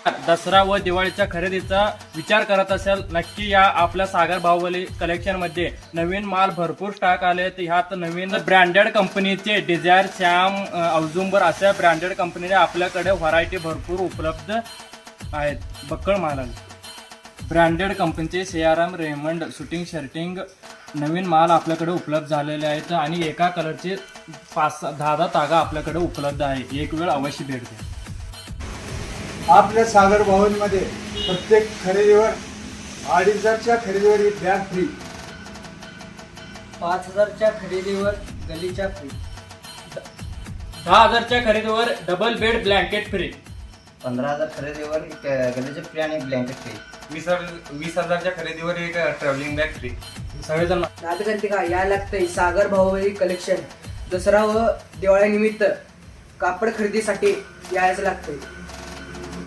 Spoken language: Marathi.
दसरा व दिवाळीच्या खरेदीचा विचार करत असेल नक्की या आपल्या सागर बाहुबली कलेक्शन मध्ये नवीन माल भरपूर स्टॉक आले. ह्यात नवीन ब्रँडेड कंपनीचे डिझायर, श्याम, औजुंबर अशा ब्रँडेड कंपनीचे आपल्याकडे व्हरायटी भरपूर उपलब्ध आहेत. बक्कळ मालाला ब्रँडेड कंपनीचे सीआरएम, रेमंड, शूटिंग शर्टिंग नवीन माल आपल्याकडे उपलब्ध झालेले आहेत आणि एका कलरचे 5-10 तागा आपल्याकडे उपलब्ध आहे. एक वेळ अवश्य भेट द्या. आपल्या सागर बाहुबलीमध्ये प्रत्येक खरेदीवर 2,500च्या खरेदीवर एक बॅग फ्री, 5,000च्या खरेदीवर गलीच्या फ्री, 10,000च्या खरेदीवर डबल बेड ब्लँकेट फ्री, 15,000 खरेदीवर एक गलीचे फ्री आणि ब्लँकेट फ्री, 20,000च्या खरेदीवर एक ट्रॅव्हलिंग बॅग फ्री. सगळेजण नाटकंती का या लागतंय सागर बाहुबली कलेक्शन. दसरा व दिवाळीनिमित्त कापड खरेदीसाठी यायचं लागतंय.